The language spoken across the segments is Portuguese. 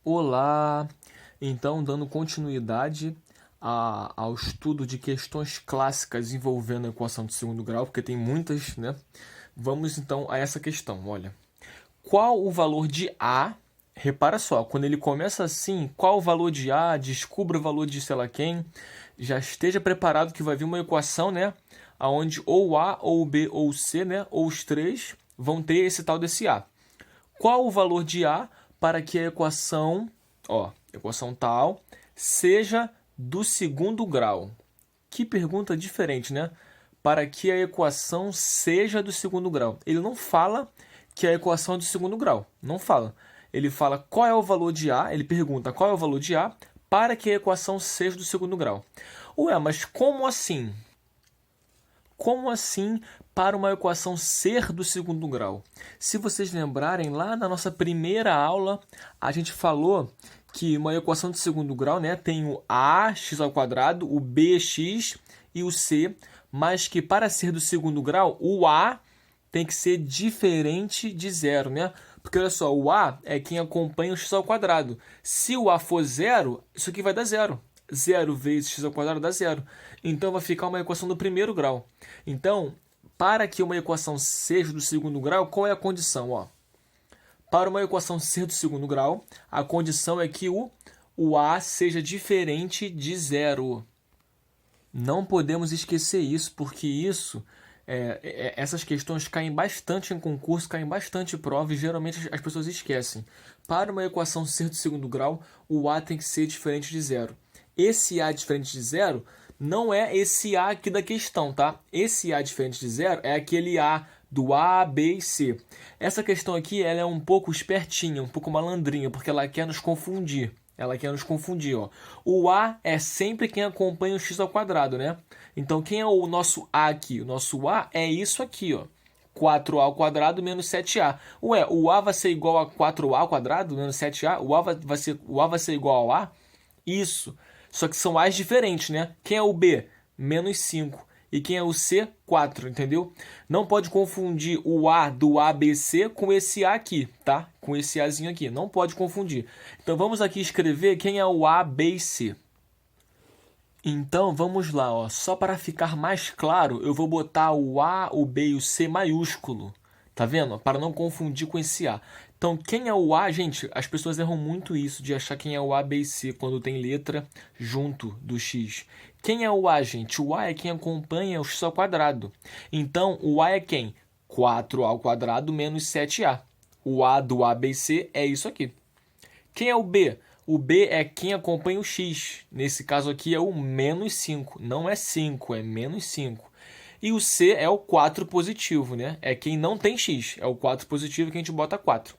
Olá! Então, dando continuidade ao estudo de questões clássicas envolvendo a equação de segundo grau, porque tem muitas, né? Vamos então a essa questão. Olha, qual o valor de A? Repara só, quando ele começa assim, qual o valor de A? Descubra o valor de sei lá quem. Já esteja preparado que vai vir uma equação, né? Onde ou A, ou B, ou C, né? Ou os três vão ter esse tal desse A. Qual o valor de A para que a equação tal, seja do segundo grau? Que pergunta diferente, né? Para que a equação seja do segundo grau. Ele não fala que a equação é do segundo grau. Não fala. Ele fala qual é o valor de A, ele pergunta qual é o valor de A para que a equação seja do segundo grau. Ué, mas como assim? Como assim para uma equação ser do segundo grau? Se vocês lembrarem, lá na nossa primeira aula, a gente falou que uma equação de segundo grau, né, tem o ax ao quadrado, o bx e o c, mas que para ser do segundo grau, o a tem que ser diferente de zero, né? Porque olha só, o a é quem acompanha o x ao quadrado. Se o a for zero, isso aqui vai dar zero. 0 vezes x ao quadrado dá zero. Então vai ficar uma equação do primeiro grau. Então, para que uma equação seja do segundo grau, qual é a condição? Ó, para uma equação ser do segundo grau, a condição é que o a seja diferente de zero. Não podemos esquecer isso, porque essas questões caem bastante em concurso, caem bastante em prova e geralmente as pessoas esquecem. Para uma equação ser do segundo grau, o a tem que ser diferente de zero. Esse a diferente de zero não é esse a aqui da questão, tá? Esse a diferente de zero é aquele a do A, B e C. Essa questão aqui ela é um pouco espertinha, um pouco malandrinha, porque ela quer nos confundir. Ela quer nos confundir, ó. O A é sempre quem acompanha o x ao quadrado, né? Então, quem é o nosso A aqui? O nosso A é isso aqui, ó. 4a ao quadrado menos 7a. Ué, o A vai ser igual a 4a ao quadrado menos 7a? O A vai ser igual ao A? Isso. Só que são A's diferentes, né? Quem é o B? Menos 5. E quem é o C? 4, entendeu? Não pode confundir o A do ABC com esse A aqui, tá? Com esse Azinho aqui. Não pode confundir. Então vamos aqui escrever quem é o A, B e C. Então vamos lá, ó. Só para ficar mais claro, eu vou botar o A, o B e o C maiúsculo. Tá vendo? Para não confundir com esse A. Então, quem é o A, gente? As pessoas erram muito isso de achar quem é o A, B e C quando tem letra junto do X. Quem é o A, gente? O A é quem acompanha o X ao quadrado. Então, o A é quem? 4a ao quadrado menos 7a. O A do A, B e C é isso aqui. Quem é o B? O B é quem acompanha o X. Nesse caso aqui é o menos 5. Não é 5, é menos 5. E o C é o 4 positivo, né? É quem não tem X. É o 4 positivo que a gente bota 4.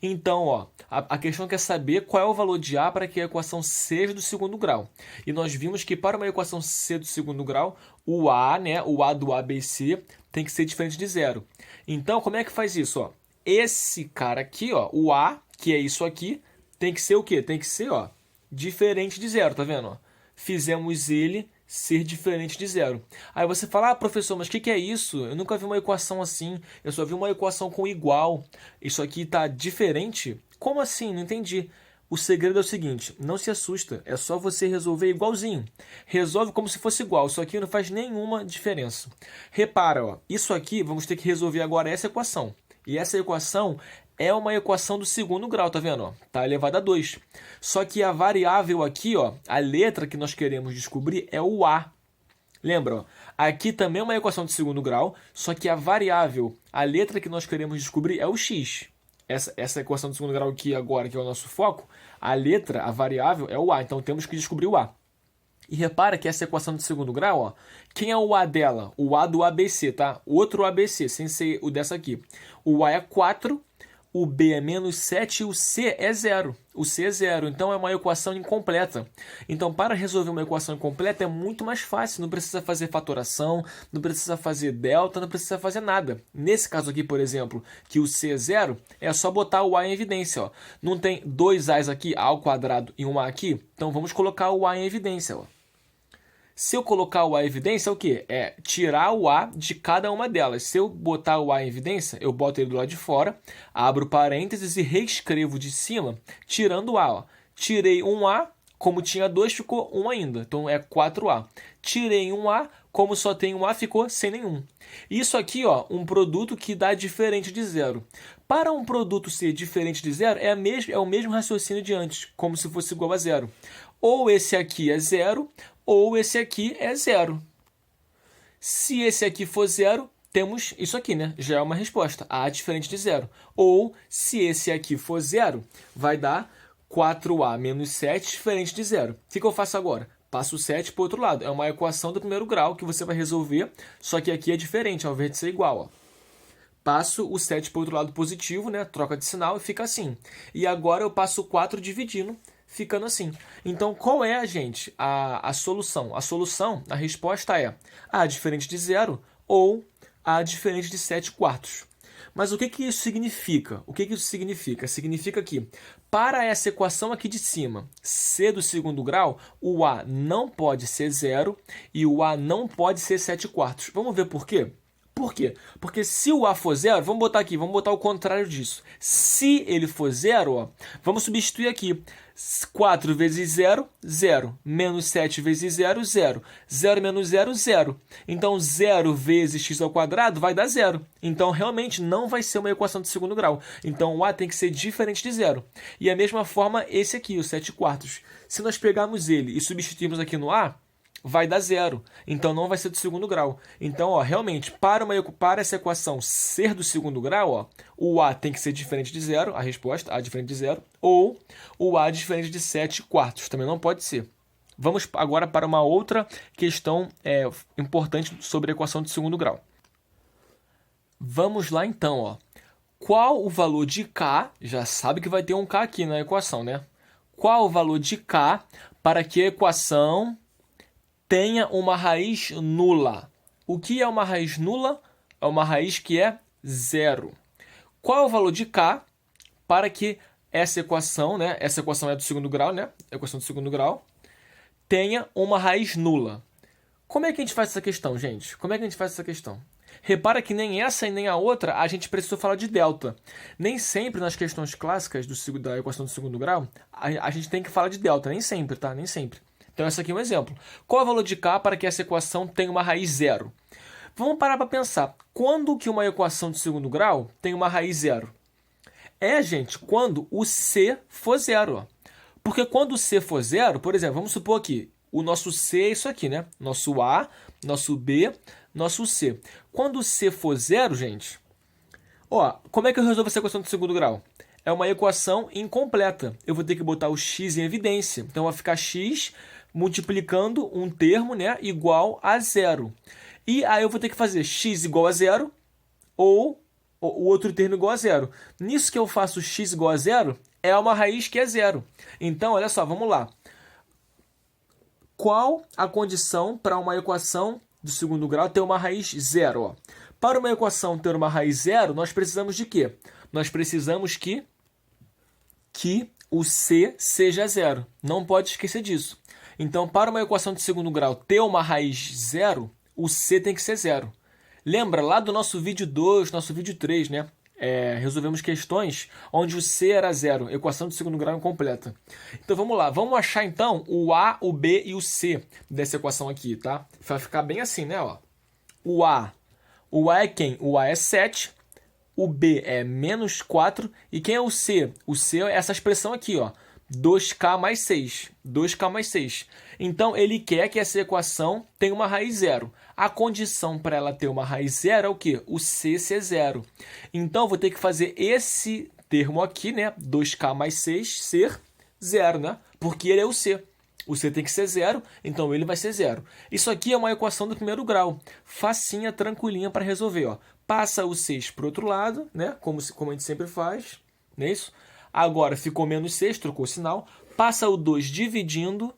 Então, ó, a questão quer saber qual é o valor de A para que a equação seja do segundo grau. E nós vimos que para uma equação ser do segundo grau, o A, né, o A do A, B e C, tem que ser diferente de zero. Então, como é que faz isso? Ó? Esse cara aqui, ó, o A, que é isso aqui, tem que ser o quê? Tem que ser, ó, diferente de zero, tá vendo? Ó? Fizemos ele ser diferente de zero. Aí você fala, ah, professor, mas o que é isso? Eu nunca vi uma equação assim, eu só vi uma equação com igual. Isso aqui está diferente? Como assim? Não entendi. O segredo é o seguinte, não se assusta, é só você resolver igualzinho. Resolve como se fosse igual, isso aqui não faz nenhuma diferença. Repara, ó, isso aqui vamos ter que resolver agora essa equação. E essa equação é uma equação do segundo grau, tá vendo? Ó? Tá elevada a 2. Só que a variável aqui, ó, a letra que nós queremos descobrir é o A. Lembra? Ó? Aqui também é uma equação de segundo grau, só que a variável, a letra que nós queremos descobrir é o X. Essa equação de segundo grau aqui agora, que é o nosso foco, a letra, a variável é o A. Então temos que descobrir o A. E repara que essa equação de segundo grau, ó, quem é o A dela? O A do ABC, tá? Outro ABC, sem ser o dessa aqui. O A é 4, o B é menos 7 e o C é 0. O C é 0, então é uma equação incompleta. Então, para resolver uma equação incompleta é muito mais fácil. Não precisa fazer fatoração, não precisa fazer delta, não precisa fazer nada. Nesse caso aqui, por exemplo, que o C é 0, é só botar o A em evidência. Ó. Não tem dois A's aqui, A ao quadrado e um A aqui? Então, vamos colocar o A em evidência. Ó. Se eu colocar o A em evidência, é o quê? É tirar o A de cada uma delas. Se eu botar o A em evidência, eu boto ele do lado de fora, abro parênteses e reescrevo de cima, tirando o A. Ó. Tirei um A, como tinha 2, ficou 1 ainda. Então, é 4A. Tirei um A, como só tem um A, ficou sem nenhum. Isso aqui, ó, um produto que dá diferente de zero. Para um produto ser diferente de zero, é o mesmo raciocínio de antes, como se fosse igual a zero. Ou esse aqui é zero, ou esse aqui é zero. Se esse aqui for zero, temos isso aqui, né? Já é uma resposta. A diferente de zero. Ou, se esse aqui for zero, vai dar 4A menos 7 diferente de zero. O que eu faço agora? Passo o 7 para o outro lado. É uma equação do primeiro grau que você vai resolver, só que aqui é diferente, ao invés de ser igual. Ó. Passo o 7 para o outro lado positivo, né? Troca de sinal e fica assim. E agora eu passo o 4 dividindo, ficando assim. Então, qual é, gente, a solução? A solução, a resposta é A diferente de zero ou A diferente de 7 quartos. Mas o que isso significa? O que isso significa? Significa que, para essa equação aqui de cima, C do segundo grau, o A não pode ser zero e o A não pode ser 7 quartos. Vamos ver por quê? Por quê? Porque se o A for zero, vamos botar aqui, vamos botar o contrário disso. Se ele for zero, ó, vamos substituir aqui. 4 vezes 0, 0. Menos 7 vezes 0, 0. 0 menos 0, 0. Então, 0 vezes x ao quadrado vai dar 0. Então, realmente, não vai ser uma equação de segundo grau. Então, o A tem que ser diferente de 0. E a mesma forma, esse aqui, o 7 quartos. Se nós pegarmos ele e substituirmos aqui no A, vai dar 0. Então, não vai ser do segundo grau. Então, ó, realmente, para essa equação ser do segundo grau, ó, o A tem que ser diferente de 0, a resposta, A diferente de 0, ou o A diferente de 7 quartos. Também não pode ser. Vamos agora para uma outra questão importante sobre a equação de segundo grau. Vamos lá, então. Ó. Qual o valor de K? Já sabe que vai ter um K aqui na equação, né? Qual o valor de K para que a equação tenha uma raiz nula? O que é uma raiz nula? É uma raiz que é zero. Qual é o valor de K para que essa equação, né? Essa equação é do segundo grau, né? A equação do segundo grau tenha uma raiz nula. Como é que a gente faz essa questão, gente? Como é que a gente faz essa questão? Repara que nem essa e nem a outra a gente precisou falar de delta. Nem sempre nas questões clássicas da equação do segundo grau a gente tem que falar de delta. Nem sempre, tá? Nem sempre. Então, esse aqui é um exemplo. Qual é o valor de K para que essa equação tenha uma raiz zero? Vamos parar para pensar. Quando que uma equação de segundo grau tem uma raiz zero? Gente, quando o C for zero. Ó. Porque quando o C for zero, por exemplo, vamos supor aqui, o nosso C é isso aqui, né? Nosso A, nosso B, nosso C. Quando o C for zero, gente, ó, como é que eu resolvo essa equação de segundo grau? É uma equação incompleta. Eu vou ter que botar o x em evidência. Então, vai ficar x multiplicando um termo, né, igual a zero. E aí eu vou ter que fazer x igual a zero ou o outro termo igual a zero. Nisso que eu faço x igual a zero, é uma raiz que é zero. Então, olha só, vamos lá. Qual a condição para uma equação do segundo grau ter uma raiz zero? Ó? Para uma equação ter uma raiz zero, nós precisamos de quê? Nós precisamos que o C seja zero. Não pode esquecer disso. Então, para uma equação de segundo grau ter uma raiz zero, o C tem que ser zero. Lembra lá do nosso vídeo 2, nosso vídeo 3, né? Resolvemos questões onde o C era zero, equação de segundo grau incompleta. Então, vamos lá. Vamos achar, então, o A, o B e o C dessa equação aqui, tá? Vai ficar bem assim, né? Ó. O A é quem? O A é 7. O B é menos 4. E quem é o C? O C é essa expressão aqui, ó. 2K mais 6. 2K mais 6. Então, ele quer que essa equação tenha uma raiz zero. A condição para ela ter uma raiz zero é o quê? O C ser zero. Então, eu vou ter que fazer esse termo aqui, né? 2K mais 6 ser zero, né? Porque ele é o C. O C tem que ser zero, então ele vai ser zero. Isso aqui é uma equação do primeiro grau. Facinha, tranquilinha para resolver, ó. Passa o 6 para o outro lado, né? Como a gente sempre faz, não é isso? Agora ficou menos 6, trocou o sinal. Passa o 2 dividindo,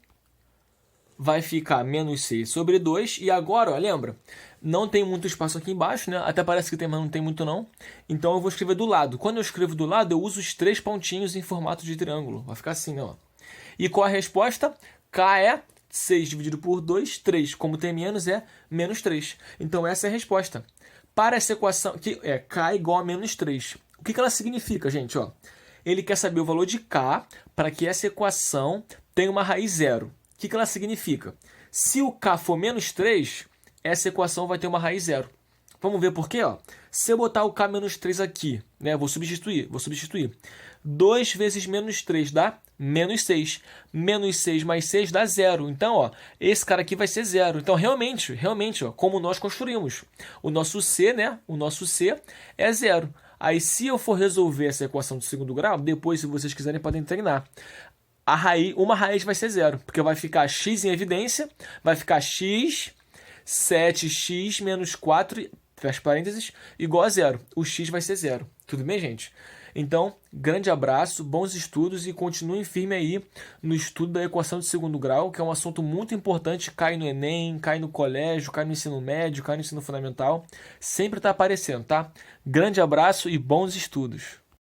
vai ficar menos 6 sobre 2. E agora, ó, lembra? Não tem muito espaço aqui embaixo, né? Até parece que tem, mas não tem muito não. Então eu vou escrever do lado. Quando eu escrevo do lado, eu uso os 3 pontinhos em formato de triângulo. Vai ficar assim, ó. E qual a resposta? K é 6 dividido por 2, 3. Como tem menos, é menos 3. Então, essa é a resposta. Para essa equação, que é k igual a menos 3. O que ela significa, gente? Ó, ele quer saber o valor de k para que essa equação tenha uma raiz zero. O que ela significa? Se o k for menos 3, essa equação vai ter uma raiz zero. Vamos ver por quê? Ó. Se eu botar o k menos 3 aqui, né, vou substituir. 2 vezes menos 3 dá menos 6. Menos 6 mais 6 dá 0. Então, ó, esse cara aqui vai ser 0. Então, realmente, ó, como nós construímos, o nosso C, né, o nosso C é 0. Aí, se eu for resolver essa equação de segundo grau, depois, se vocês quiserem, podem treinar. Uma raiz vai ser 0, porque vai ficar x em evidência, vai ficar x, 7x menos 4, fecha parênteses, igual a 0. O x vai ser 0. Tudo bem, gente? Então, grande abraço, bons estudos e continuem firme aí no estudo da equação de segundo grau, que é um assunto muito importante, cai no Enem, cai no colégio, cai no ensino médio, cai no ensino fundamental, sempre está aparecendo, tá? Grande abraço e bons estudos!